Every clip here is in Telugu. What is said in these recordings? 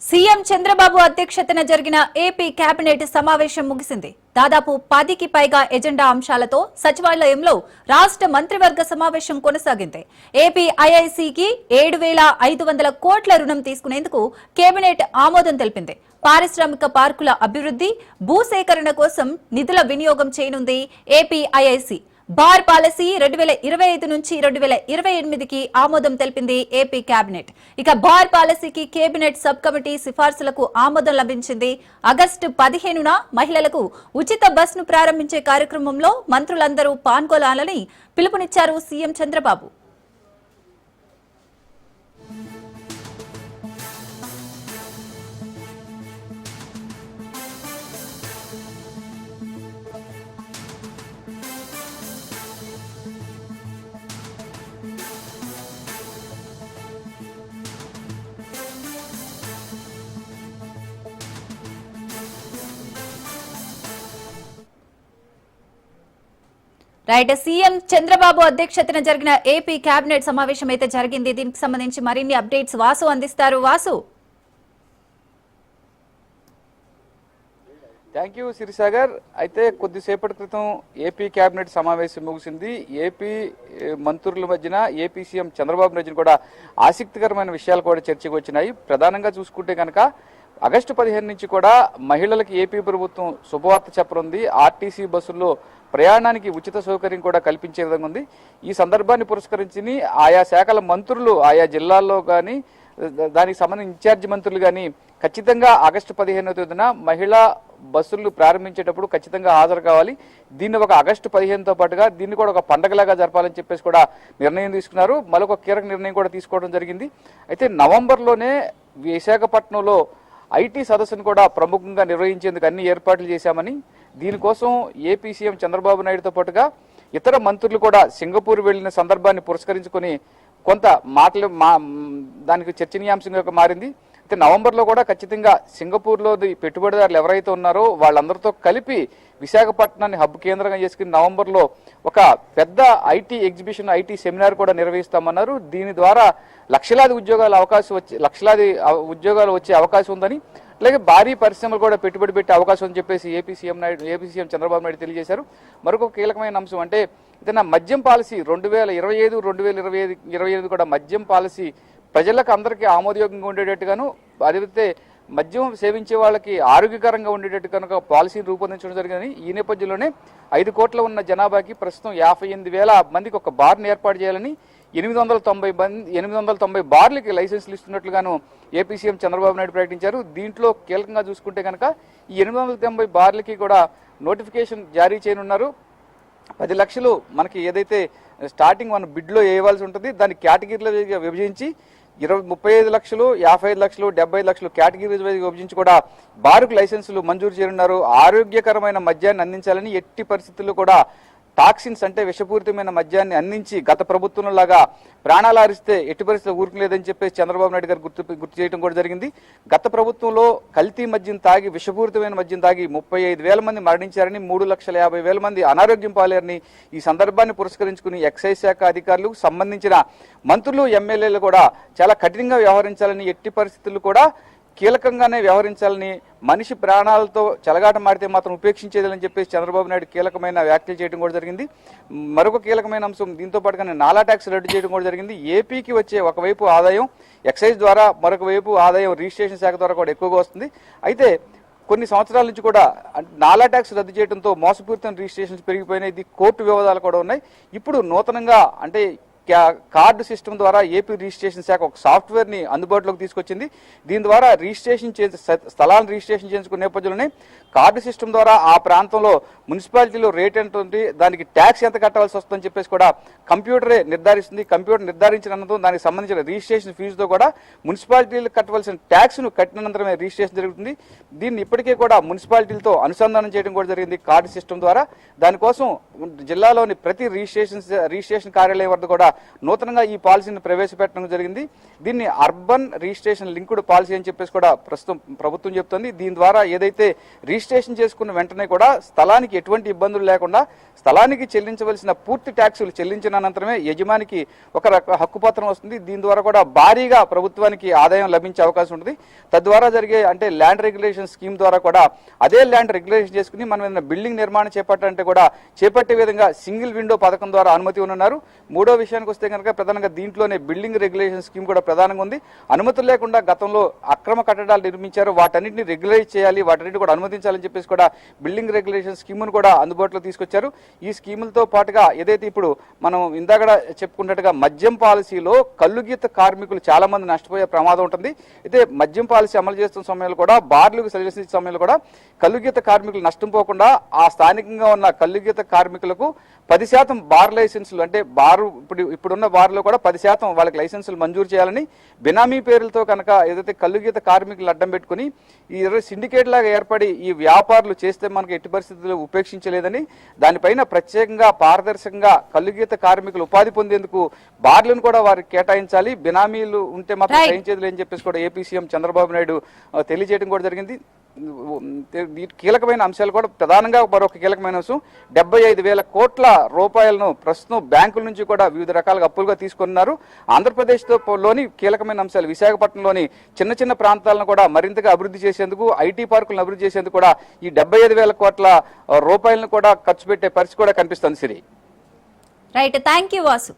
సీఎం చంద్రబాబు అధ్యక్షతన జరిగిన ఏపీ కేబినెట్ సమావేశం ముగిసింది. దాదాపు 10కి పైగా ఎజెండా అంశాలతో సచివాలయంలో రాష్ట్ర మంత్రివర్గ సమావేశం కొనసాగింది. ఏపీ ఐఐసీకి 7,500 కోట్ల రుణం తీసుకునేందుకు కేబినెట్ ఆమోదం తెలిపింది. పారిశ్రామిక పార్కుల అభివృద్ధి, భూసేకరణ కోసం నిధుల వినియోగం చేయనుంది ఏపీ ఐఐసీ. బార్ పాలసీ 2025 నుంచి 2028కి ఆమోదం తెలిపింది ఏపీ కేబినెట్. ఇక బార్ పాలసీకి కేబినెట్ సబ్ కమిటీ సిఫార్సులకు ఆమోదం లభించింది. ఆగస్టు 15న మహిళలకు ఉచిత బస్ను ప్రారంభించే కార్యక్రమంలో మంత్రులందరూ పాల్గొనాలని పిలుపునిచ్చారు CM Chandrababu. Right, CM Chandrababu అధ్యక్షతన జరిగిన ఏపీ కేబినెట్ సమావేశం అయితే జరిగింది. దీనికి సంబంధించి మరిన్ని అప్డేట్స్ వాసు అందిస్తారు. వాసు. Thank you Sirisagar. అయితే కొద్దిసేపటి క్రితం ఏపీ కేబినెట్ సమావేశం ముగిసింది. ఏపీ మంత్రుల మధ్యన ఏపీ సీఎం చంద్రబాబు మధ్యన కూడా ఆసక్తికరమైన విషయాలు కూడా చర్చకు వచ్చినాయి. ప్రధానంగా చూసుకుంటే కనుక ఆగస్టు 15 నుంచి కూడా మహిళలకు ఏపీ ప్రభుత్వం శుభవార్త చెప్పనుంది. ఆర్టీసీ బస్సుల్లో ప్రయాణానికి ఉచిత సౌకర్యం కూడా కల్పించే విధంగా ఉంది. ఈ సందర్భాన్ని పురస్కరించి ఆయా శాఖల మంత్రులు ఆయా జిల్లాల్లో కానీ దానికి సంబంధించిన ఇన్ఛార్జి మంత్రులు కానీ ఖచ్చితంగా ఆగస్టు 15వ తేదీన మహిళా బస్సులు ప్రారంభించేటప్పుడు ఖచ్చితంగా హాజరు కావాలి. దీన్ని ఒక ఆగస్టు 15తో పాటుగా దీన్ని కూడా ఒక పండగలాగా జరపాలని చెప్పేసి కూడా నిర్ణయం తీసుకున్నారు. మరొక కీలక నిర్ణయం కూడా తీసుకోవడం జరిగింది. అయితే నవంబర్లోనే విశాఖపట్నంలో ఐటీ సదస్సును కూడా ప్రముఖంగా నిర్వహించేందుకు అన్ని ఏర్పాట్లు చేశామని, దీనికోసం ఏపీ సీఎం చంద్రబాబు నాయుడుతో పాటుగా ఇతర మంత్రులు కూడా సింగపూర్ వెళ్లిన సందర్భాన్ని పురస్కరించుకొని కొంత మాటలు దానికి చర్చనీయాంశంగా మారింది. అయితే నవంబర్లో కూడా ఖచ్చితంగా సింగపూర్లో పెట్టుబడిదారులు ఎవరైతే ఉన్నారో వాళ్ళందరితో కలిపి విశాఖపట్నాన్ని హబ్ కేంద్రంగా చేసుకుని నవంబర్లో ఒక పెద్ద ఐటీ ఎగ్జిబిషన్, ఐటీ సెమినార్ కూడా నిర్వహిస్తామన్నారు. దీని ద్వారా లక్షలాది ఉద్యోగాలు వచ్చే అవకాశం ఉందని, అలాగే భారీ పరిశ్రమలు కూడా పెట్టుబడి పెట్టే అవకాశం అని చెప్పేసి ఏపీ సీఎం చంద్రబాబు నాయుడు తెలియజేశారు. మరొక కీలకమైన అంశం అంటే ఏదైనా మద్యం పాలసీ 2025, 2028 కూడా మద్యం పాలసీ ప్రజలకు అందరికీ ఆమోదయోగ్యంగా ఉండేటట్టుగాను, అదేవిధంగా మద్యం సేవించే వాళ్ళకి ఆరోగ్యకరంగా ఉండేటట్టు కనుక పాలసీని రూపొందించడం జరిగిందని, ఈ నేపథ్యంలోనే 5 కోట్ల ఉన్న జనాభాకి ప్రస్తుతం 58,000 మందికి ఒక బార్ని ఏర్పాటు చేయాలని 890 బార్లకి లైసెన్సులు ఇస్తున్నట్లుగాను ఏపీ సీఎం చంద్రబాబు నాయుడు ప్రకటించారు. దీంట్లో కీలకంగా చూసుకుంటే కనుక ఈ 890 బార్లకి కూడా నోటిఫికేషన్ జారీ చేయనున్నారు. 10 లక్షలు మనకి ఏదైతే స్టార్టింగ్ మన బిడ్లో వేయవలసి ఉంటుంది, దాన్ని కేటగిరీలో విభజించి 35 లక్షలు, 55 లక్షలు, 75 లక్షలు కేటగిరీస్ విభజించి కూడా బారుకు లైసెన్సులు మంజూరు చేయనున్నారు. ఆరోగ్యకరమైన మద్యాన్ని అందించాలని, ఎట్టి పరిస్థితుల్లో కూడా టాక్సిన్స్ అంటే విషపూరితమైన మద్యాన్ని అందించి గత ప్రభుత్వం లాగా ప్రాణాలు ఆరిస్తే ఎట్టి పరిస్థితుల్లో ఊరుకులేదని చెప్పేసి చంద్రబాబు నాయుడు గారు గుర్తు చేయడం కూడా జరిగింది. గత ప్రభుత్వంలో కల్తీ మద్యం తాగి, విషపూరితమైన మద్యం తాగి 35,000 మంది మరణించారని, 3,50,000 మంది అనారోగ్యం పాలేరని ఈ సందర్భాన్ని పురస్కరించుకుని ఎక్సైజ్ శాఖ అధికారులు, సంబంధించిన మంత్రులు, ఎమ్మెల్యేలు కూడా చాలా కఠినంగా వ్యవహరించాలని, ఎట్టి పరిస్థితుల్లో కూడా కీలకంగానే వ్యవహరించాలని, మనిషి ప్రాణాలతో చెలగాట మారితే మాత్రం ఉపేక్షించేదని చెప్పేసి చంద్రబాబు నాయుడు కీలకమైన వ్యాఖ్యలు చేయడం కూడా జరిగింది. మరొక కీలకమైన అంశం దీంతో పాటుగానే నాలా ట్యాక్స్ రద్దు చేయడం కూడా జరిగింది. ఏపీకి వచ్చే ఒకవైపు ఆదాయం ఎక్సైజ్ ద్వారా, మరొక వైపు ఆదాయం రిజిస్ట్రేషన్ శాఖ ద్వారా కూడా ఎక్కువగా వస్తుంది. అయితే కొన్ని సంవత్సరాల నుంచి కూడా నాలా ట్యాక్స్ రద్దు చేయడంతో మోసపూరిత రిజిస్ట్రేషన్స్ పెరిగిపోయినాయి. ఇది కోర్టు వివాదాలు కూడా ఉన్నాయి. ఇప్పుడు నూతనంగా అంటే కార్డు సిస్టమ్ ద్వారా ఏపీ రిజిస్ట్రేషన్ శాఖ ఒక సాఫ్ట్వేర్ని అందుబాటులోకి తీసుకొచ్చింది. దీని ద్వారా స్థలాలను రిజిస్ట్రేషన్ చేయించుకునే నేపథ్యంలోనే కార్డు సిస్టమ్ ద్వారా ఆ ప్రాంతంలో మున్సిపాలిటీలో రేట్ ఎంత ఉంది, దానికి ట్యాక్స్ ఎంత కట్టవలసి వస్తుందని చెప్పేసి కూడా కంప్యూటరే నిర్ధారిస్తుంది. కంప్యూటర్ నిర్ధారించినందుకు దానికి సంబంధించిన రిజిస్ట్రేషన్ ఫీజుతో కూడా మున్సిపాలిటీలకు కట్టవలసిన ట్యాక్స్ను కట్టినంతరమే రిజిస్ట్రేషన్ జరుగుతుంది. దీన్ని ఇప్పటికే కూడా మున్సిపాలిటీలతో అనుసంధానం చేయడం కూడా జరిగింది కార్డు సిస్టమ్ ద్వారా. దానికోసం జిల్లాలోని ప్రతి రిజిస్ట్రేషన్ కార్యాలయం వద్ద కూడా నూతనంగా ఈ పాలసీని ప్రవేశపెట్టడం జరిగింది. దీన్ని అర్బన్ రిజిస్ట్రేషన్ లింక్డ్ పాలసీ అని చెప్పేసి కూడా ప్రస్తుతం ప్రభుత్వం చెప్తుంది. దీని ద్వారా ఏదైతే రిజిస్ట్రేషన్ చేసుకున్న వెంటనే కూడా స్థలానికి ఎటువంటి ఇబ్బందులు లేకుండా స్థలానికి చెల్లించవలసిన పూర్తి ట్యాక్సులు చెల్లించిన అనంతరమే యజమానికి ఒక హక్కుపత్రం వస్తుంది. దీని ద్వారా కూడా భారీగా ప్రభుత్వానికి ఆదాయం లభించే అవకాశం ఉంటుంది. తద్వారా జరిగే అంటే ల్యాండ్ రెగ్యులేషన్ స్కీమ్ ద్వారా కూడా అదే ల్యాండ్ రెగ్యులేషన్ చేసుకుని మనం ఏదైనా బిల్డింగ్ నిర్మాణం చేపట్టాలంటే కూడా చేపట్టే విధంగా సింగిల్ విండో పథకం ద్వారా అనుమతి ఉన్నారు. మూడో విషయానికి వస్తే కనుక ప్రధానంగా దీంట్లోనే బిల్డింగ్ రెగ్యులేషన్ స్కీమ్ కూడా ప్రధానంగా ఉంది. అనుమతులు లేకుండా గతంలో అక్రమ కట్టడాలు నిర్మించారు, వాటన్నింటిని రెగ్యులైజ్ చేయాలి, వాటన్నిటి కూడా అనుమతించాలని చెప్పేసి కూడా బిల్డింగ్ రెగ్యులేషన్ స్కీమ్ను కూడా అందుబాటులో తీసుకొచ్చారు. ఈ స్కీములతో పాటుగా ఏదైతే ఇప్పుడు మనం ఇందాక చెప్పుకున్నట్టుగా మద్యం పాలసీలో కల్లుగీత కార్మికులు చాలా మంది నష్టపోయే ప్రమాదం ఉంటుంది. అయితే మద్యం పాలసీ అమలు చేస్తున్న సమయంలో కూడా బార్లకు సజెషన్ ఇచ్చే సమయంలో కూడా కల్లుగీత కార్మికులు నష్టం పోకుండా ఆ స్థానికంగా ఉన్న కల్లుగీత కార్మికులకు 10% బార్ లైసెన్సులు అంటే ఇప్పుడున్న బార్లో కూడా 10% వాళ్ళకి లైసెన్సులు మంజూరు చేయాలని బినామీ పేర్లతో కనుక ఏదైతే కల్లుగీత కార్మికులు అడ్డం పెట్టుకుని ఈ సిండికేట్ లాగా ఏర్పడి ఈ వ్యాపారులు చేస్తే మనకు ఎట్టి పరిస్థితుల్లో ఉపేక్షించలేదని దానిపైన ప్రత్యేకంగా పారదర్శకంగా కల్లుగీత కార్మికులు ఉపాధి పొందేందుకు బార్లను కూడా వారికి కేటాయించాలి, బినామీలు ఉంటే మాత్రం చేయించేది అని చెప్పేసి కూడా ఏపీ సీఎం చంద్రబాబు నాయుడు తెలియజేయడం కూడా జరిగింది. కీలకమైన అంశాలు కూడా ప్రధానంగా మరొక కీలకమైన అంశం 75,000 కోట్ల రూపాయలను ప్రస్తుతం బ్యాంకుల నుంచి కూడా వివిధ రకాలుగా అప్పులుగా తీసుకున్నారు. ఆంధ్రప్రదేశ్లోని కీలకమైన అంశాలు విశాఖపట్నంలోని చిన్న చిన్న ప్రాంతాలను కూడా మరింతగా అభివృద్ధి చేసేందుకు, ఐటీ పార్కులను అభివృద్ధి చేసేందుకు కూడా ఈ 75,000 కోట్ల రూపాయలను కూడా ఖర్చు పెట్టే పరిస్థితి కూడా కనిపిస్తుంది. Siri right, thank you Vasu.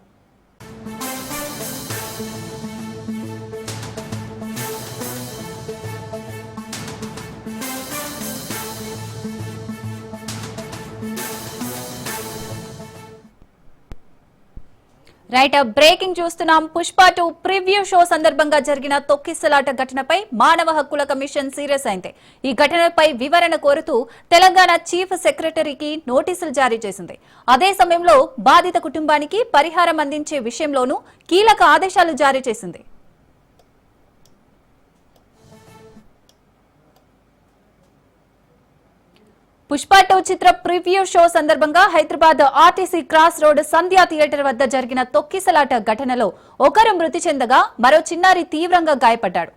Right, breaking చూస్తున్నాం. పుష్ప 2 ప్రివ్యూ షో సందర్భంగా జరిగిన తొక్కిసలాట ఘటనపై మానవ హక్కుల కమిషన్ సీరియస్ అయింది. ఈ ఘటనపై వివరణ కోరుతూ తెలంగాణ చీఫ్ సెక్రటరీకి నోటీసులు జారీ చేసింది. అదే సమయంలో బాధిత కుటుంబానికి పరిహారం అందించే విషయంలోనూ కీలక ఆదేశాలు జారీ చేసింది. పుష్ప 2 చిత్ర ప్రివ్యూ షో సందర్భంగా హైదరాబాద్ ఆర్టీసీ క్రాస్ రోడ్ సంధ్యా థియేటర్ వద్ద జరిగిన తొక్కిసలాట ఘటనలో ఒకరు మృతి చెందగా మరో చిన్నారి తీవ్రంగా గాయపడ్డాడు.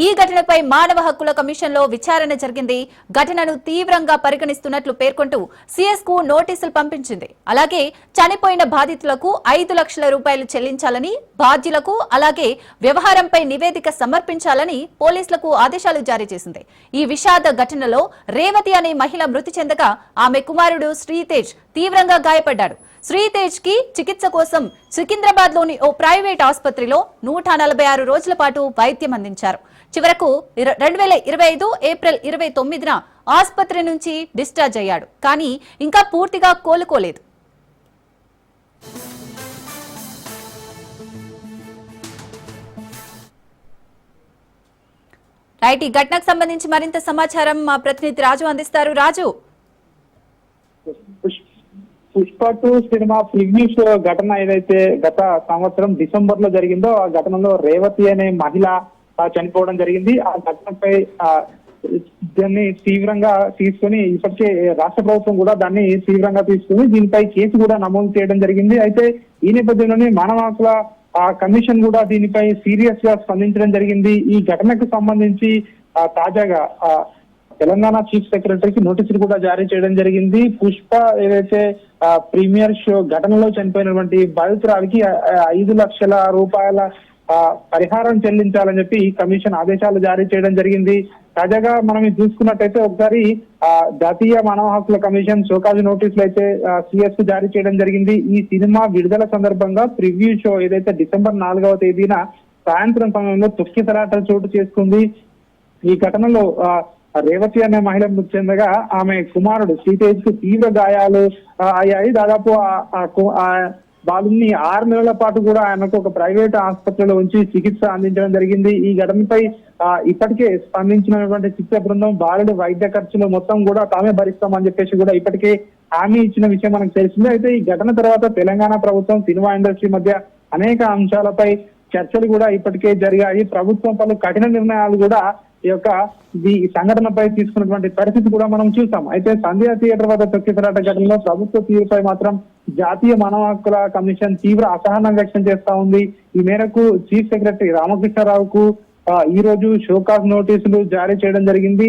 ఈ ఘటనపై మానవ హక్కుల కమిషన్ లో విచారణ జరిగింది. ఘటనను తీవ్రంగా పరిగణిస్తున్నట్లు పేర్కొంటూ సీఎస్ కు నోటీసులు పంపించింది. అలాగే చనిపోయిన బాధితులకు 5 లక్షల రూపాయలు చెల్లించాలని, బాధ్యులకు అలాగే వ్యవహారంపై నివేదిక సమర్పించాలని పోలీసులకు ఆదేశాలు జారీ చేసింది. ఈ విషాద ఘటనలో రేవతి అనే మహిళ మృతి చెందగా ఆమె కుమారుడు శ్రీతేజ్ తీవ్రంగా గాయపడ్డాడు. శ్రీతేజ్ కి చికిత్స కోసం సికింద్రాబాద్ లోని ఓ ప్రైవేట్ ఆసుపత్రిలో 146 రోజుల పాటు వైద్యం అందించారు. చివరకు 2025 ఏప్రిల్ 29న ఆసుపత్రి నుంచి డిశ్చార్జ్ అయ్యాడు. కానీ ఇంకా పూర్తిగా కోలుకోలేదు. రైట్, ఈ ఘటనకు సంబంధించి మరింత సమాచారం మా ప్రతినిధి రాజు అందిస్తారు. రాజు, పుష్ప 2 సినిమా ప్రివ్యూ షో ఘటన ఏదైతే గత సంవత్సరం డిసెంబర్ లో జరిగిందో ఆ ఘటనలో రేవతి అనే మహిళ చనిపోవడం జరిగింది. ఆ ఘటనపై దాన్ని తీవ్రంగా తీసుకుని ఇప్పటికే రాష్ట్ర ప్రభుత్వం కూడా దాన్ని తీవ్రంగా తీసుకుని దీనిపై కేసు కూడా నమోదు చేయడం జరిగింది. అయితే ఈ నేపథ్యంలోనే మానవ హక్కుల కమిషన్ కూడా దీనిపై సీరియస్ గా స్పందించడం జరిగింది. ఈ ఘటనకు సంబంధించి తాజాగా తెలంగాణ చీఫ్ సెక్రటరీకి నోటీసులు కూడా జారీ చేయడం జరిగింది. పుష్ప ఏదైతే ప్రీమియర్ షో ఘటనలో చనిపోయినటువంటి బాధితురాలికి 5 లక్షల రూపాయల పరిహారం చెల్లించాలని చెప్పి కమిషన్ ఆదేశాలు జారీ చేయడం జరిగింది. తాజాగా మనం చూసుకున్నట్టయితే ఒకసారి జాతీయ మానవ హక్కుల కమిషన్ షోకాజ్ నోటీసులు అయితే సిఎస్ కు జారీ చేయడం జరిగింది. ఈ సినిమా విడుదల సందర్భంగా ప్రివ్యూ షో ఏదైతే డిసెంబర్ 4వ తేదీన సాయంత్రం సమయంలో తొక్కిసలాటలు చోటు చేసుకుంది. ఈ ఘటనలో రేవతి అనే మహిళ మృతి చెందగా ఆమె కుమారుడు శ్రీతేజ్ కు తీవ్ర గాయాలు అయ్యాయి. దాదాపు బాలుని 6 నెలల పాటు కూడా ఆయనకు ఒక ప్రైవేట్ ఆసుపత్రిలో ఉంచి చికిత్స అందించడం జరిగింది. ఈ ఘటనపై ఇప్పటికే స్పందించినటువంటి చికిత్స బృందం బాలుడి వైద్య ఖర్చులు మొత్తం కూడా తామే భరిస్తామని చెప్పేసి కూడా ఇప్పటికే హామీ ఇచ్చిన విషయం మనకు తెలిసింది. అయితే ఈ ఘటన తర్వాత తెలంగాణ ప్రభుత్వం సినిమా ఇండస్ట్రీ మధ్య అనేక అంశాలపై చర్చలు కూడా ఇప్పటికే జరిగాయి. ప్రభుత్వం పలు కఠిన నిర్ణయాలు కూడా ఈ సంఘటనపై తీసుకున్నటువంటి పరిస్థితి కూడా మనం చూసాం. అయితే సంధ్యా థియేటర్ వద్ద తొక్కిసలాట ఘటనలో ప్రభుత్వ తీరుపై మాత్రం జాతీయ మానవ హక్కుల కమిషన్ తీవ్ర అసహనం వ్యక్తం చేస్తా ఉంది. ఈ మేరకు చీఫ్ సెక్రటరీ రామకృష్ణారావుకు ఈ రోజు షోకాజ్ నోటీసులు జారీ చేయడం జరిగింది.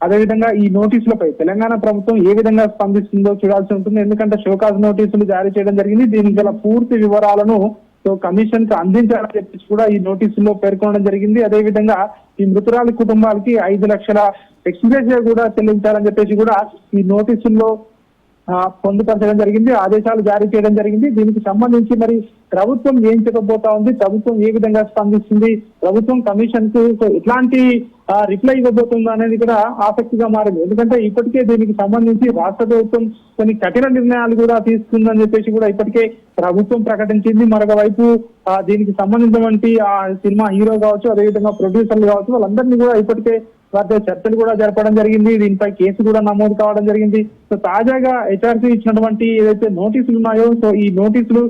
అదేవిధంగా ఈ నోటీసులపై తెలంగాణ ప్రభుత్వం ఏ విధంగా స్పందిస్తుందో చూడాల్సి ఉంటుంది. ఎందుకంటే షోకాజ్ నోటీసులు జారీ చేయడం జరిగింది. దీనికి గల పూర్తి వివరాలను కమిషన్ కు అందించాలని చెప్పేసి కూడా ఈ నోటీసుల్లో పేర్కొనడం జరిగింది. అదేవిధంగా ఈ మృతురాలి కుటుంబాలకి 5 లక్షల ఎక్స్గ్రేషియా కూడా చెల్లించాలని చెప్పేసి కూడా ఈ నోటీసుల్లో పొందుపరచడం జరిగింది. ఆదేశాలు జారీ చేయడం జరిగింది. దీనికి సంబంధించి మరి ప్రభుత్వం ఏం చెప్పబోతా ఉంది, ప్రభుత్వం ఏ విధంగా స్పందిస్తుంది, ప్రభుత్వం కమిషన్ కు ఎట్లాంటి రిప్లై ఇవ్వబోతుందో అనేది కూడా ఆసక్తిగా మారింది. ఎందుకంటే ఇప్పటికే దీనికి సంబంధించి రాష్ట్ర ప్రభుత్వం కొన్ని కఠిన నిర్ణయాలు కూడా తీసుకుందని చెప్పేసి కూడా ఇప్పటికే ప్రభుత్వం ప్రకటించింది. మరొక వైపు దీనికి సంబంధించినటువంటి ఆ సినిమా హీరో కావచ్చు, అదేవిధంగా ప్రొడ్యూసర్లు కావచ్చు, వాళ్ళందరినీ కూడా ఇప్పటికే వారితో చర్చలు కూడా జరపడం జరిగింది. దీనిపై కేసు కూడా నమోదు కావడం జరిగింది. సో తాజాగా హెచ్ఆర్సీ ఇచ్చినటువంటి ఏదైతే నోటీసులు ఉన్నాయో, సో ఈ నోటీసులు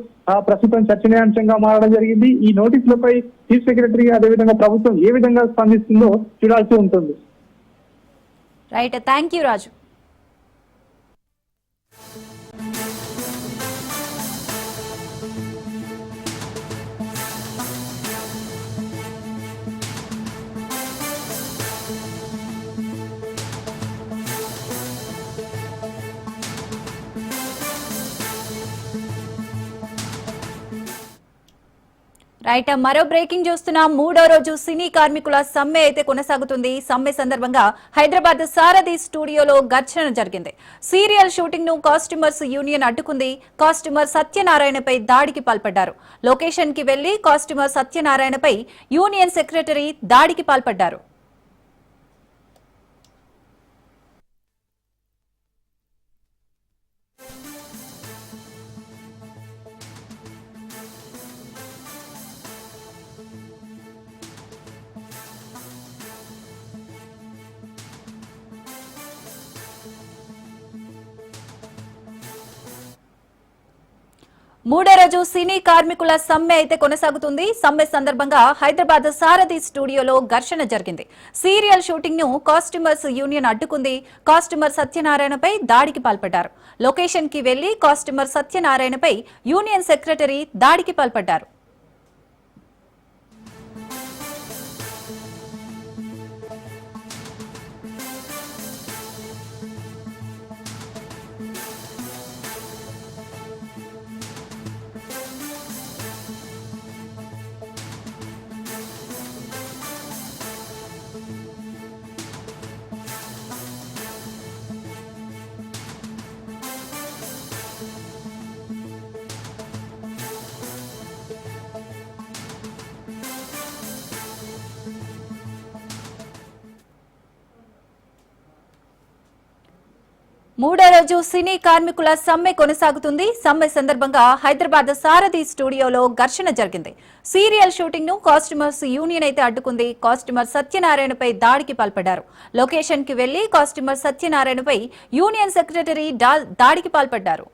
ప్రస్తుతం చర్చనీయాంశంగా మారడం జరిగింది. ఈ నోటీసులపై చీఫ్ సెక్రటరీ అదేవిధంగా ప్రభుత్వం ఏ విధంగా స్పందిస్తుందో చూడాల్సి ఉంటుంది. Right, thank you Raju. Right, మరో బ్రేకింగ్ చూస్తున్నాం. 3వ రోజు సినీ కార్మికుల సమ్మె అయితే కొనసాగుతుంది. సమ్మె సందర్భంగా హైదరాబాద్ సారథి స్టూడియోలో ఘర్షణ జరిగింది. సీరియల్ షూటింగ్ ను కాస్ట్యూమర్స్ యూనియన్ అడ్డుకుంది. కాస్ట్యూమర్ సత్యనారాయణపై దాడికి పాల్పడ్డారు. లొకేషన్ కి వెళ్లి కాస్ట్యూమర్ సత్యనారాయణపై యూనియన్ సెక్రటరీ దాడికి పాల్పడ్డారు. మూడో రోజు సినీ కార్మికుల సమ్మె అయితే కొనసాగుతుంది. సమ్మె సందర్భంగా హైదరాబాద్ సారథి స్టూడియోలో ఘర్షణ జరిగింది. సీరియల్ షూటింగ్ ను కాస్ట్యూమర్స్ యూనియన్ అడ్డుకుంది. కాస్ట్యూమర్ సత్యనారాయణపై దాడికి పాల్పడ్డారు. లొకేషన్ కి వెళ్లి కాస్ట్యూమర్ సత్యనారాయణపై యూనియన్ సెక్రటరీ దాడికి పాల్పడ్డారు. మూడో రోజు సినీ కార్మికుల సమ్మె కొనసాగుతుంది. సమ్మె సందర్భంగా హైదరాబాద్ సారథి స్టూడియోలో ఘర్షణ జరిగింది. సీరియల్ షూటింగ్ ను కాస్ట్యూమర్స్ యూనియన్ అయితే అడ్డుకుంది. కాస్ట్యూమర్ సత్యనారాయణపై దాడికి పాల్పడ్డారు. లొకేషన్ కి వెళ్లి కాస్ట్యూమర్ సత్యనారాయణపై యూనియన్ సెక్రటరీ దాడికి పాల్పడ్డారు.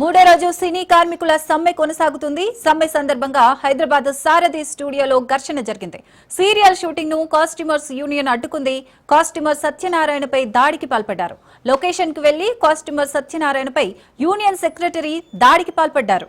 మూడో రోజు సినీ కార్మికుల సమ్మె కొనసాగుతుంది. సమ్మె సందర్భంగా హైదరాబాద్ సారథి స్టూడియోలో ఘర్షణ జరిగింది. సీరియల్ షూటింగ్ ను కాస్ట్యూమర్స్ యూనియన్ అడ్డుకుంది. కాస్ట్యూమర్ సత్యనారాయణపై దాడికి పాల్పడ్డారు. లొకేషన్ కు వెళ్లి కాస్ట్యూమర్ సత్యనారాయణపై యూనియన్ సెక్రటరీ దాడికి పాల్పడ్డారు.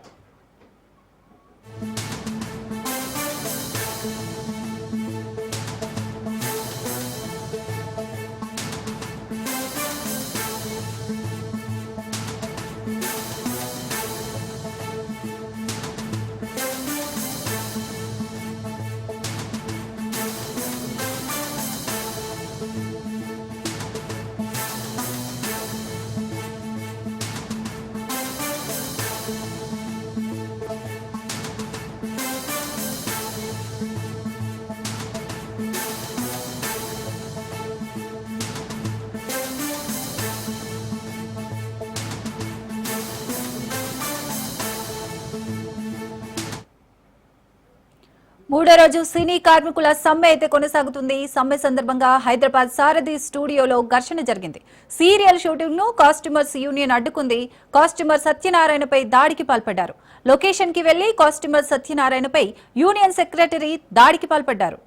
మూడో రోజు సినీ కార్మికుల సమ్మె అయితే కొనసాగుతుంది. సమ్మె సందర్భంగా హైదరాబాద్ సారథి స్టూడియోలో ఘర్షణ జరిగింది. సీరియల్ షూటింగ్ ను కాస్ట్యూమర్స్ యూనియన్ అడ్డుకుంది. కాస్ట్యూమర్ సత్యనారాయణపై దాడికి పాల్పడ్డారు. లొకేషన్ కి వెళ్లి కాస్ట్యూమర్ సత్యనారాయణపై యూనియన్ సెక్రటరీ దాడికి పాల్పడ్డారు.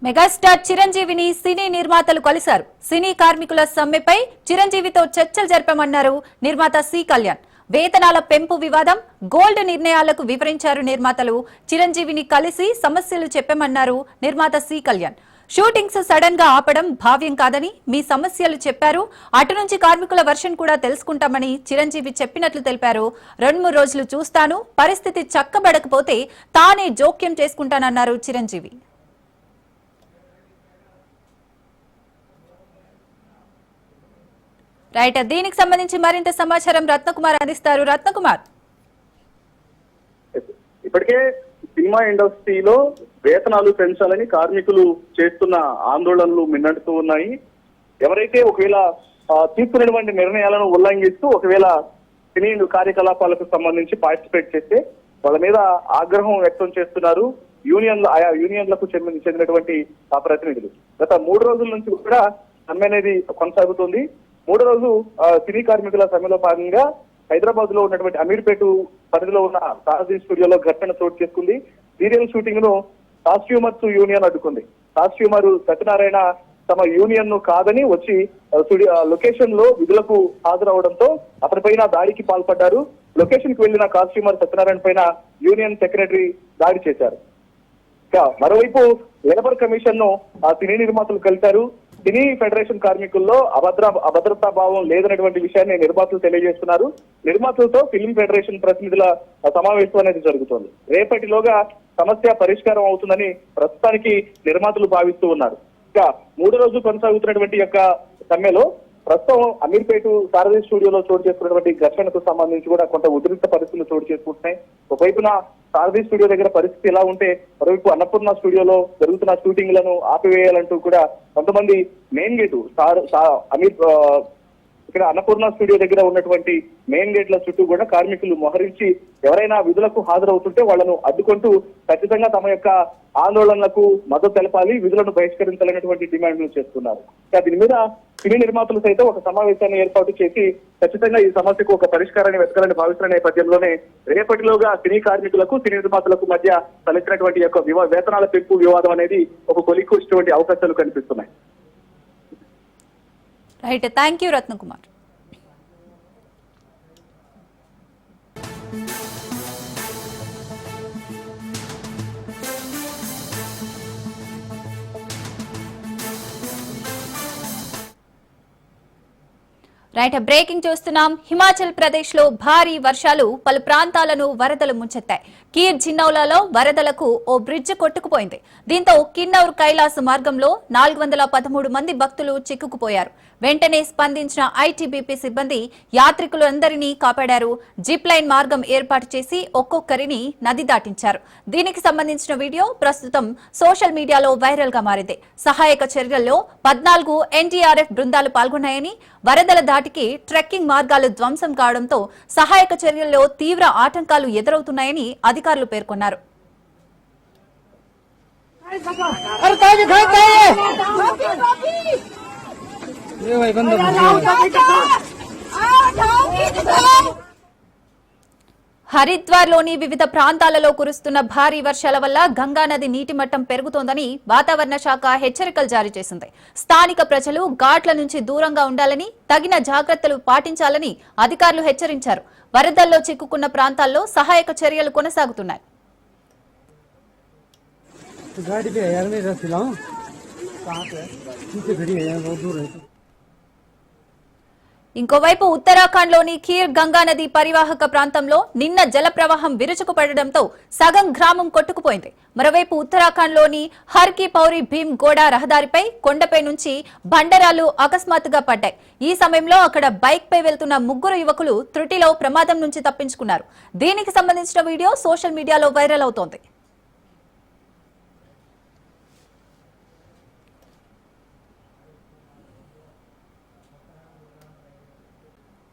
మెగాస్టార్ చిరంజీవిని సినీ నిర్మాతలు కలిశారు. సినీ కార్మికుల సమ్మెపై చిరంజీవితో చర్చలు జరిపామన్నారు నిర్మాత సి కళ్యాణ్. వేతనాల పెంపు వివాదం, గోల్డ్ నిర్ణయాలకు వివరించారు నిర్మాతలు. చిరంజీవిని కలిసి సమస్యలు చెప్పామన్నారు నిర్మాత సి కళ్యాణ్. షూటింగ్స్ సడన్ గా ఆపడం భావ్యం కాదని మీ సమస్యలు చెప్పారు. అటు నుంచి కార్మికుల వర్షన్ కూడా తెలుసుకుంటామని చిరంజీవి చెప్పినట్లు తెలిపారు. 2-3 రోజులు చూస్తాను, పరిస్థితి చక్కబడకపోతే తానే జోక్యం చేసుకుంటానన్నారు చిరంజీవి. రైట్, దీనికి సంబంధించి మరింత సమాచారం రత్నకుమార్ అందిస్తారు. రత్నకుమార్, ఇప్పటికే సినిమా ఇండస్ట్రీలో వేతనాలు పెంచాలని కార్మికులు చేస్తున్న ఆందోళనలు మిన్నడుతూ ఉన్నాయి. ఎవరైతే ఒకవేళ తీసుకున్నటువంటి నిర్ణయాలను ఉల్లంఘిస్తూ ఒకవేళ సినీ కార్యకలాపాలకు సంబంధించి పార్టిసిపేట్ చేస్తే వాళ్ళ మీద ఆగ్రహం వ్యక్తం చేస్తున్నారు ఆయా యూనియన్లకు చెందినటువంటి ప్రతినిధులు. గత 3 రోజుల నుంచి కూడా సమ్మె అనేది కొనసాగుతుంది. 3వ రోజు సినీ కార్మికుల సమ్మెలో భాగంగా హైదరాబాద్ లో ఉన్నటువంటి అమీర్పేట పరిధిలో ఉన్న సారథి స్టూడియోలో ఘటన చోటు చేసుకుంది. సీరియల్ షూటింగ్ ను కాస్ట్యూమర్స్ యూనియన్ అడ్డుకుంది. కాస్ట్యూమర్ సత్యనారాయణ తమ యూనియన్ ను కాదని వచ్చి లొకేషన్ లో విధులకు హాజరవడంతో అతనిపైన దాడికి పాల్పడ్డారు. లొకేషన్ కి వెళ్లిన కాస్ట్యూమర్ సత్యనారాయణ పైన యూనియన్ సెక్రటరీ దాడి చేశారు. మరోవైపు లేబర్ కమిషన్ ను సినీ నిర్మాతలు కలిశారు. సినీ ఫెడరేషన్ కార్మికుల్లో అభద్రతా భావం లేదనేటువంటి విషయాన్ని నిర్మాతలు తెలియజేస్తున్నారు. నిర్మాతలతో ఫిల్మ్ ఫెడరేషన్ ప్రతినిధుల సమావేశం అనేది జరుగుతోంది. రేపటిలోగా సమస్య పరిష్కారం అవుతుందని ప్రస్తుతానికి నిర్మాతలు భావిస్తూ ఉన్నారు. ఇక 3వ రోజు కొనసాగుతున్నటువంటి యొక్క సమ్మెలో ప్రస్తుతం అమీర్పేట సారథి స్టూడియోలో చోటు చేసుకున్నటువంటి ఘర్షణకు సంబంధించి కూడా కొంత ఉద్రిక్త పరిస్థితులు చోటు చేసుకుంటున్నాయి. ఒకవైపున సారథి స్టూడియో దగ్గర పరిస్థితి ఎలా ఉంటే మరోవైపు అన్నపూర్ణ స్టూడియోలో జరుగుతున్న షూటింగ్లను ఆపివేయాలంటూ కూడా కొంతమంది మెయిన్ గేటు ఇక్కడ అన్నపూర్ణ స్టూడియో దగ్గర ఉన్నటువంటి మెయిన్ గేట్ల చుట్టూ కూడా కార్మికులు మోహరించి ఎవరైనా విధులకు హాజరవుతుంటే వాళ్లను అడ్డుకుంటూ ఖచ్చితంగా తమ యొక్క ఆందోళనలకు మద్దతు తెలపాలి, విధులను బహిష్కరించాలనేటువంటి డిమాండ్లు చేస్తున్నారు. దీని మీద సినీ నిర్మాతలు సైతం ఒక సమావేశాన్ని ఏర్పాటు చేసి ఖచ్చితంగా ఈ సమస్యకు ఒక పరిష్కారాన్ని వెతకాలని భావిస్తున్న నేపథ్యంలోనే రేపటిలోగా సినీ కార్మికులకు సినీ నిర్మాతలకు మధ్య తలెత్తినటువంటి యొక్క వేతనాల పెంపు వివాదం అనేది ఒక కొలిక్కు వచ్చేటువంటి అవకాశాలు కనిపిస్తున్నాయి. Right, thank you Ratnakumar. Right, breaking చూస్తున్నాం. హిమాచల్ ప్రదేశ్ లో భారీ వర్షాలు పలు ప్రాంతాలను వరదలు ముంచెత్తాయి. కీర్ జిన్నౌలాలో వరదలకు ఓ బ్రిడ్జ్ కొట్టుకుపోయింది. దీంతో కిన్నౌర్ కైలాస్ మార్గంలో 413 మంది భక్తులు చిక్కుకుపోయారు. వెంటనే స్పందించిన ఐటీబీపీ సిబ్బంది యాత్రికులందరినీ కాపాడారు. జిప్ లైన్ మార్గం ఏర్పాటు చేసి ఒక్కొక్కరిని నది దాటించారు. దీనికి సంబంధించిన వీడియో ప్రస్తుతం సోషల్ మీడియాలో వైరల్ గా మారింది. సహాయక చర్యల్లో 14 ఎన్డీఆర్ఎఫ్ బృందాలు పాల్గొన్నాయని, వరదల దాటికి ట్రెక్కింగ్ మార్గాలు ధ్వంసం కావడంతో సహాయక చర్యల్లో తీవ్ర ఆటంకాలు ఎదురవుతున్నాయని అధికారులు పేర్కొన్నారు. హరిద్వార్లోని వివిధ ప్రాంతాలలో కురుస్తున్న భారీ వర్షాల వల్ల గంగానది నీటి మట్టం పెరుగుతోందని వాతావరణ శాఖ హెచ్చరికలు జారీ చేసింది. స్థానిక ప్రజలు ఘాట్ల నుంచి దూరంగా ఉండాలని, తగిన జాగ్రత్తలు పాటించాలని అధికారులు హెచ్చరించారు. వరదల్లో చిక్కుకున్న ప్రాంతాల్లో సహాయక చర్యలు కొనసాగుతున్నాయి. ఇంకోవైపు ఉత్తరాఖండ్లోని ఖీర్ గంగానది పరివాహక ప్రాంతంలో నిన్న జల ప్రవాహం విరుచుకుపడడంతో సగం గ్రామం కొట్టుకుపోయింది. మరోవైపు ఉత్తరాఖండ్లోని హర్ కి పౌరి భీమ్ గోడా రహదారిపై కొండపై నుంచి బండరాలు అకస్మాత్తుగా పడ్డాయి. ఈ సమయంలో అక్కడ బైక్ పై వెళ్తున్న 3 యువకులు త్రుటిలో ప్రమాదం నుంచి తప్పించుకున్నారు. దీనికి సంబంధించిన వీడియో సోషల్ మీడియాలో వైరల్ అవుతోంది.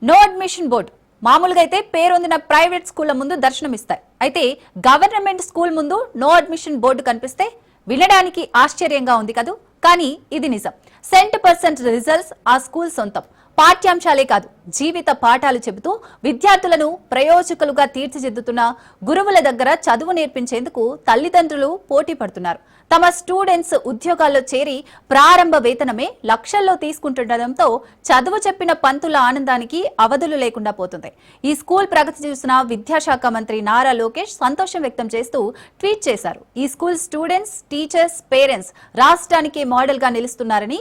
నో అడ్మిషన్ బోర్డు మామూలుగా అయితే పేరొందిన ప్రైవేట్ స్కూళ్ల ముందు దర్శనమిస్తాయి. అయితే గవర్నమెంట్ స్కూల్ ముందు నో అడ్మిషన్ బోర్డు కనిపిస్తే వినడానికి ఆశ్చర్యంగా ఉంది కదూ, కానీ ఇది నిజం. 100% రిజల్ట్స్ ఆ స్కూల్ సొంతం. పాఠ్యాంశాలే కాదు, జీవిత పాఠాలు చెబుతూ విద్యార్థులను ప్రయోజకులుగా తీర్చిదిద్దుతున్న గురువుల దగ్గర చదువు నేర్పించేందుకు తల్లిదండ్రులు పోటీ పడుతున్నారు. తమ స్టూడెంట్స్ ఉద్యోగాల్లో చేరి ప్రారంభ వేతనమే లక్షల్లో తీసుకుంటుండటంతో చదువు చెప్పిన పంతుల ఆనందానికి అవధులు లేకుండా పోతుంది. ఈ స్కూల్ ప్రగతి చూసిన విద్యాశాఖ మంత్రి నారా లోకేష్ సంతోషం వ్యక్తం చేస్తూ ట్వీట్ చేశారు. ఈ స్కూల్ స్టూడెంట్స్, టీచర్స్, పేరెంట్స్ రాష్ట్రానికి మోడల్ గా నిలుస్తున్నారని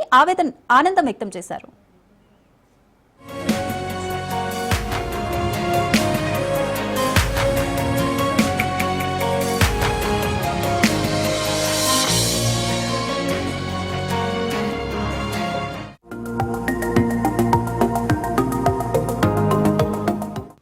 ఆనందం వ్యక్తం చేశారు.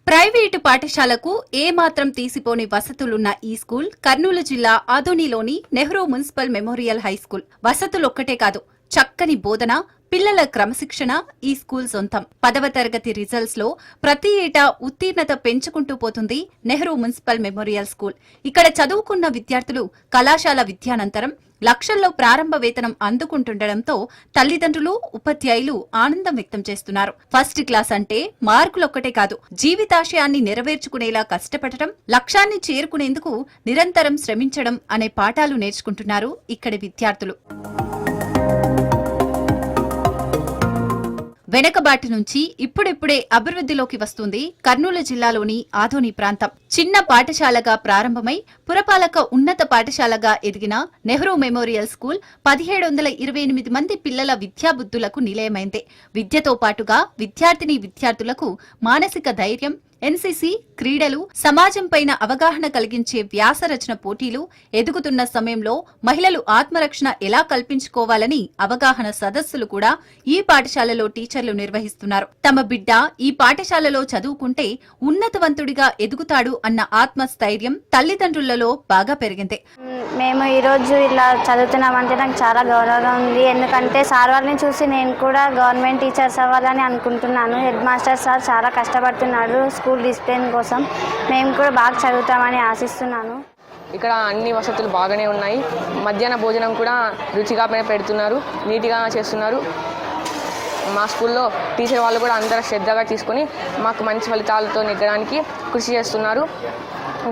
ప్రైవేటు పాఠశాలకు ఏమాత్రం తీసిపోని వసతులున్న ఈ స్కూల్ కర్నూలు జిల్లా ఆదోనిలోని నెహ్రూ మున్సిపల్ మెమోరియల్ హైస్కూల్. వసతులొక్కటే కాదు, చక్కని బోధన, పిల్లల క్రమశిక్షణ ఈ స్కూల్ సొంతం. 10వ తరగతి రిజల్ట్స్ లో ప్రతి ఏటా ఉత్తీర్ణత పెంచుకుంటూ పోతుంది నెహ్రూ మున్సిపల్ మెమోరియల్ స్కూల్. ఇక్కడ చదువుకున్న విద్యార్థులు కళాశాల విద్యానంతరం లక్షల్లో ప్రారంభ వేతనం అందుకుంటుండటంతో తల్లిదండ్రులు, ఉపాధ్యాయులు ఆనందం వ్యక్తం చేస్తున్నారు. ఫస్ట్ క్లాస్ అంటే మార్కులొక్కటే కాదు, జీవితాశయాన్ని నెరవేర్చుకునేలా కష్టపడటం, లక్ష్యాన్ని చేరుకునేందుకు నిరంతరం శ్రమించడం అనే పాఠాలు నేర్చుకుంటున్నారు ఇక్కడి విద్యార్థులు. వెనకబాటి నుంచి ఇప్పుడిప్పుడే అభివృద్ధిలోకి వస్తుంది కర్నూలు జిల్లాలోని ఆదోని ప్రాంతం. చిన్న పాఠశాలగా ప్రారంభమై పురపాలక ఉన్నత పాఠశాలగా ఎదిగిన నెహ్రూ మెమోరియల్ స్కూల్ 1728 మంది పిల్లల విద్యాబుద్ధులకు నిలయమైంది. విద్యతో పాటుగా విద్యార్థులకు మానసిక ధైర్యం, ఎన్సీసీ, క్రీడలు, సమాజంపైన అవగాహన కలిగించే వ్యాసరచన పోటీలు, ఎదుగుతున్న సమయంలో మహిళలు ఆత్మరక్షణ ఎలా కల్పించుకోవాలని అవగాహన సదస్సులు కూడా ఈ పాఠశాలలో టీచర్లు నిర్వహిస్తున్నారు. తమ బిడ్డ ఈ పాఠశాలలో చదువుకుంటే ఉన్నతవంతుడిగా ఎదుగుతాడు అన్న ఆత్మస్థైర్యం తల్లిదండ్రులలో బాగా పెరిగింది. మేము ఈరోజు ఇలా చదువుతున్నామంటే నాకు చాలా గౌరవంగా ఉంది. ఎందుకంటే సార్ వాళ్ళని చూసి నేను కూడా గవర్నమెంట్ టీచర్స్ అవ్వాలని అనుకుంటున్నాను. హెడ్ మాస్టర్ సార్ చాలా కష్టపడుతున్నాడు స్కూల్ డిసిప్లిన్ కోసం. మేము కూడా బాగా చదువుతామని ఆశిస్తున్నాను. ఇక్కడ అన్ని వసతులు బాగానే ఉన్నాయి. మధ్యాహ్న భోజనం కూడా రుచిగా పెడుతున్నారు, నీట్గా చేస్తున్నారు. మా స్కూల్లో టీచర్ వాళ్ళు కూడా అందరూ శ్రద్ధగా తీసుకొని మాకు మంచి ఫలితాలతో నెగ్గడానికి కృషి చేస్తున్నారు.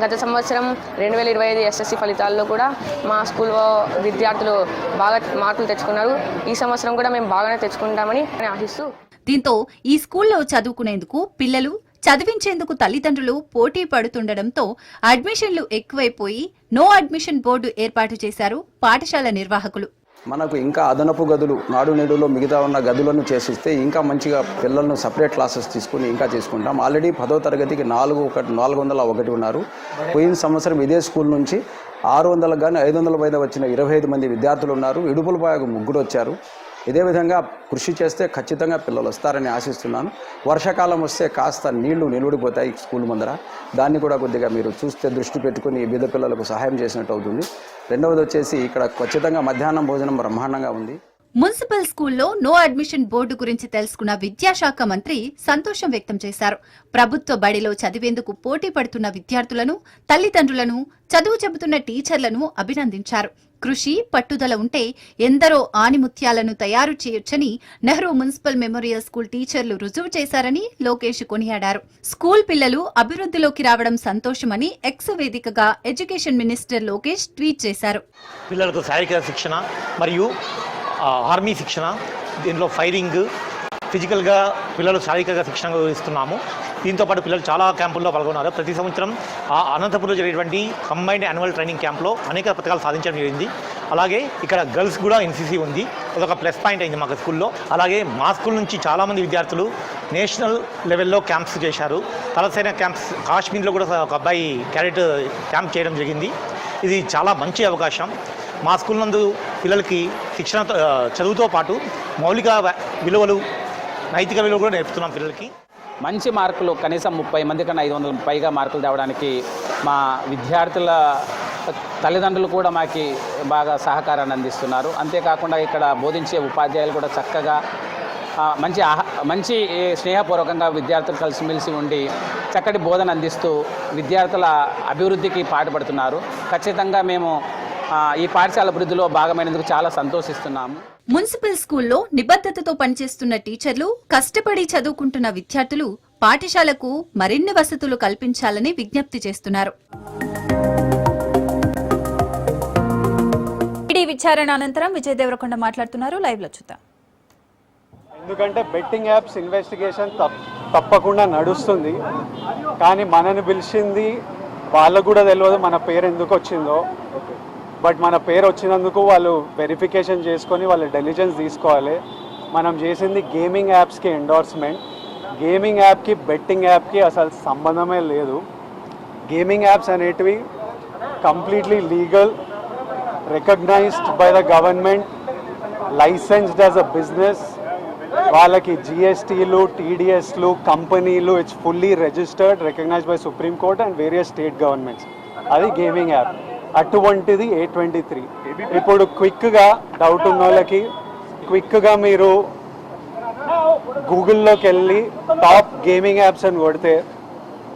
గత సంవత్సరం 2025 ఎస్ఎస్సి ఫలితాల్లో కూడా మా స్కూల్లో విద్యార్థులు బాగా మార్కులు తెచ్చుకున్నారు. ఈ సంవత్సరం కూడా మేము బాగానే తెచ్చుకుంటామని ఆశిస్తూ, దీంతో ఈ స్కూల్లో చదువుకునేందుకు పిల్లలు, చదివించేందుకు తల్లిదండ్రులు పోటీ పడుతుండటంతో అడ్మిషన్లు ఎక్కువైపోయి నో అడ్మిషన్ బోర్డు ఏర్పాటు చేశారు పాఠశాల నిర్వాహకులు. మనకు ఇంకా అదనపు గదులు నాడు నేడులో మిగతా ఉన్న గదులను చేసిస్తే ఇంకా మంచిగా పిల్లలను సపరేట్ క్లాసెస్ తీసుకుని ఇంకా తీసుకుంటాం. ఆల్రెడీ 10వ తరగతికి 401 ఉన్నారు. పోయిన సంవత్సరం ఇదే స్కూల్ నుంచి 600 కానీ 500 పైన వచ్చిన 25 మంది విద్యార్థులు ఉన్నారు. ఇడుపులపాయకు 3 వచ్చారు. ఇదే విధంగా కృషి చేస్తే ఖచ్చితంగా పిల్లలు వస్తారని ఆశిస్తున్నాను. వర్షాకాలం వస్తే కాస్త నీళ్లు నిలబడిపోతాయి స్కూల్ ముందర. దాన్ని కూడా కొద్దిగా మీరు చూస్తే దృష్టి పెట్టుకుని బీద పిల్లలకు సహాయం చేసినట్టు అవుతుంది. రెండవది వచ్చేసి ఇక్కడ ఖచ్చితంగా మధ్యాహ్నం భోజనం బ్రహ్మాండంగా ఉంది. మున్సిపల్ స్కూల్లో నో అడ్మిషన్ బోర్డు గురించి తెలుసుకున్న విద్యాశాఖ మంత్రి సంతోషం వ్యక్తం చేశారు. ప్రభుత్వ బడిలో చదివేందుకు పోటీ పడుతున్న విద్యార్థులను, తల్లిదండ్రులను, చదువు చెబుతున్న టీచర్లను అభినందించారు. కృషి, పట్టుదల ఉంటే ఎందరో ఆణిముత్యాలను తయారు చేయొచ్చని నెహ్రూ మున్సిపల్ మెమోరియల్ స్కూల్ టీచర్లు రుజువు చేశారని లోకేష్ కొనియాడారు. స్కూల్ పిల్లలు అభివృద్ధిలోకి రావడం సంతోషమని ఎక్స్ వేదికగా ఎడ్యుకేషన్ మినిస్టర్ లోకేష్ ట్వీట్ చేశారు. పిల్లలకు శారీరక శిక్షణ మరియు ఆర్మీ శిక్షణ, దీనిలో ఫైరింగ్, ఫిజికల్గా పిల్లలు శారీరకంగా శిక్షణ ఇస్తున్నాము. దీంతోపాటు పిల్లలు చాలా క్యాంపుల్లో పాల్గొన్నారు. ప్రతి సంవత్సరం అనంతపురంలో జరిగేటువంటి కంబైన్డ్ యాన్యువల్ ట్రైనింగ్ క్యాంప్లో అనేక పథకాలు సాధించడం జరిగింది. అలాగే ఇక్కడ గర్ల్స్ కూడా ఎన్సీసీ ఉంది, అదొక ప్లస్ పాయింట్ అయింది మాకు స్కూల్లో. అలాగే మా స్కూల్ నుంచి చాలామంది విద్యార్థులు నేషనల్ లెవెల్లో క్యాంప్స్ చేశారు. తలసైన క్యాంప్స్, కాశ్మీర్లో కూడా ఒక అబ్బాయి క్యాడెట్ క్యాంప్ చేయడం జరిగింది. ఇది చాలా మంచి అవకాశం. మా స్కూల్ నందు పిల్లలకి శిక్షణ, చదువుతో పాటు మౌలిక విలువలు, నైతిక విలువలు కూడా నేర్పుతున్నాం పిల్లలకి. మంచి మార్కులు, కనీసం 30 మంది కన్నా 500 పైగా మార్కులు తేవడానికి మా విద్యార్థుల తల్లిదండ్రులు కూడా మాకు బాగా సహకారాన్ని అందిస్తున్నారు. అంతేకాకుండా ఇక్కడ బోధించే ఉపాధ్యాయులు కూడా చక్కగా మంచి స్నేహపూర్వకంగా విద్యార్థులు కలిసిమెలిసి ఉండి చక్కటి బోధన అందిస్తూ విద్యార్థుల అభివృద్ధికి పాటుపడుతున్నారు. ఖచ్చితంగా మేము ఈ పాఠశాల అభివృద్ధిలో భాగమైనందుకు చాలా సంతోషిస్తున్నాము. మున్సిపల్ స్కూల్లో నిబద్ధతతో పనిచేస్తున్న టీచర్లు, కష్టపడి చదువుకుంటున్న విద్యార్థులు పాఠశాలకు మరిన్ని వసతులు కల్పించాలని విజ్ఞప్తి చేస్తున్నారు. విచారణ అనంతరం విజయ్ దేవరకొండ మాట్లాడుతున్నారు. లైవ్ లో చూద్దాం. ఎందుకంటే బెట్టింగ్ యాప్స్ ఇన్వెస్టిగేషన్ తప్పకుండా నడుస్తుంది, కానీ మనని పిలిచింది వాళ్ళకు కూడా తెలియదు మన పేరు ఎందుకు వచ్చిందో. బట్ మన పేరు వచ్చినందుకు వాళ్ళు వెరిఫికేషన్ చేసుకొని వాళ్ళ డెలిజెన్స్ తీసుకోవాలి. మనం చేసింది గేమింగ్ యాప్స్కి ఎండోర్స్మెంట్. గేమింగ్ యాప్కి బెట్టింగ్ యాప్కి అసలు సంబంధమే లేదు. గేమింగ్ యాప్స్ అనేటివి completely legal, recognized by the government, licensed as a business. వాళ్ళకి జిఎస్టీలు, టీడీఎస్లు, కంపెనీలు, it's fully registered, recognised by supreme court and various state governments. అది గేమింగ్ యాప్. అటువంటిది A23. ఇప్పుడు క్విక్గా డౌట్ ఉన్న వాళ్ళకి క్విక్గా మీరు గూగుల్లోకి వెళ్ళి టాప్ గేమింగ్ యాప్స్ అని కొడితే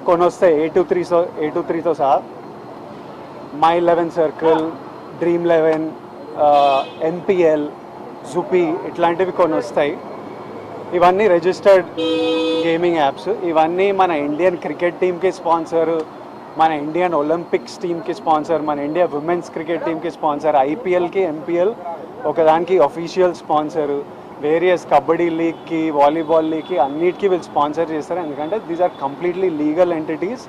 కొన్ని వస్తాయి. A23తో సహా My11 Circle, Dream11, NPL, జుపీ ఇట్లాంటివి కొన్ని వస్తాయి. ఇవన్నీ రిజిస్టర్డ్ గేమింగ్ యాప్స్. ఇవన్నీ మన ఇండియన్ క్రికెట్ టీమ్కి స్పాన్సర్, మన ఇండియన్ ఒలింపిక్స్ టీమ్కి స్పాన్సర్, మన ఇండియా ఉమెన్స్ క్రికెట్ టీమ్కి స్పాన్సర్, ఐపీఎల్కి, ఎంపీఎల్ ఒకదానికి అఫీషియల్ స్పాన్సర్, వేరియస్ కబడ్డీ లీగ్కి, వాలీబాల్ లీగ్కి అన్నిటికీ వీళ్ళు స్పాన్సర్ చేస్తారు. ఎందుకంటే these are completely legal entities.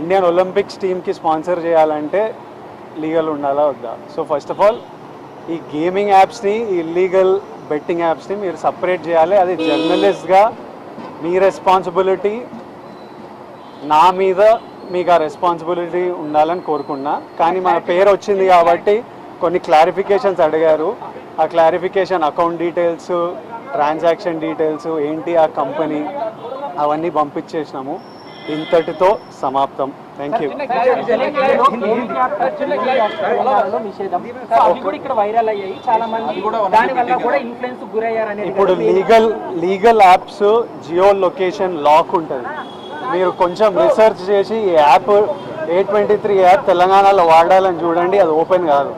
Indian Olympics టీమ్కి స్పాన్సర్ చేయాలంటే లీగల్ ఉండాలా వద్దా? సో ఫస్ట్ ఆఫ్ ఆల్ ఈ గేమింగ్ యాప్స్ని, ఇల్లీగల్ బెట్టింగ్ యాప్స్ని మీరు సపరేట్ చేయాలి. అది జర్నలిస్ట్గా మీ రెస్పాన్సిబిలిటీ. నా మీద మీకు ఆ రెస్పాన్సిబిలిటీ ఉండాలని కోరుకున్నా. కానీ మన పేరు వచ్చింది కాబట్టి కొన్ని క్లారిఫికేషన్స్ అడిగారు. ఆ clarification account details, transaction details ఏంటి ఆ కంపెనీ అవన్నీ పంపించేసినాము. ఇంతటితో సమాప్తం. Thank you. ఇప్పుడు legal apps geo location lock ఉంటుంది. మీరు కొంచెం రీసెర్చ్ చేసి ఈ యాప్ A23 యాప్ తెలంగాణలో వాడాలని చూడండి. అది ఓపెన్ కాదు.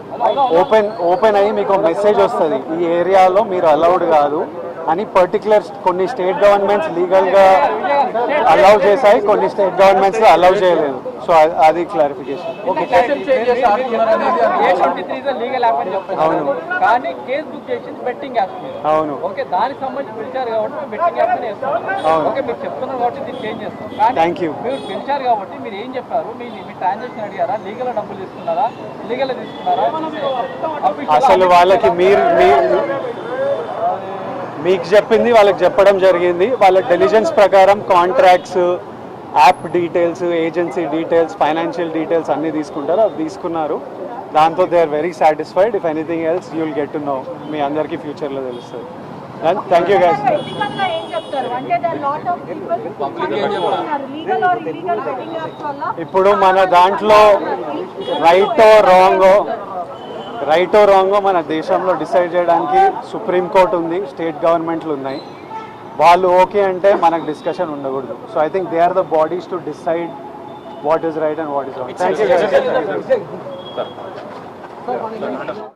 ఓపెన్ అయ్యి మీకు మెసేజ్ వస్తుంది, ఈ ఏరియాలో మీరు అలౌడ్ కాదు అని. పర్టికులర్ కొన్ని స్టేట్ గవర్నమెంట్స్ లీగల్గా అలౌ చేశాయి, కొన్ని స్టేట్ గవర్నమెంట్స్ అలౌ చేయలేదు. సో అది క్లారిఫికేషన్. అవును అవును థ్యాంక్ యూ. అసలు వాళ్ళకి మీకు చెప్పింది వాళ్ళకి చెప్పడం జరిగింది. వాళ్ళ డెలిజెన్స్ ప్రకారం contracts, app details, agency details, financial details అన్నీ తీసుకుంటారు. అవి తీసుకున్నారు. దాంతో they are very satisfied. If anything else you will get to know. మీ అందరికీ ఫ్యూచర్లో తెలుస్తుంది. Thank you guys. ఇప్పుడు మన దాంట్లో రైటో రాంగో మన దేశంలో డిసైడ్ చేయడానికి సుప్రీంకోర్టు ఉంది, స్టేట్ గవర్నమెంట్లు ఉన్నాయి. వాళ్ళు ఓకే అంటే మనకు డిస్కషన్ ఉండకూడదు. So I think they are the bodies to decide what is right and what is wrong. Thank you.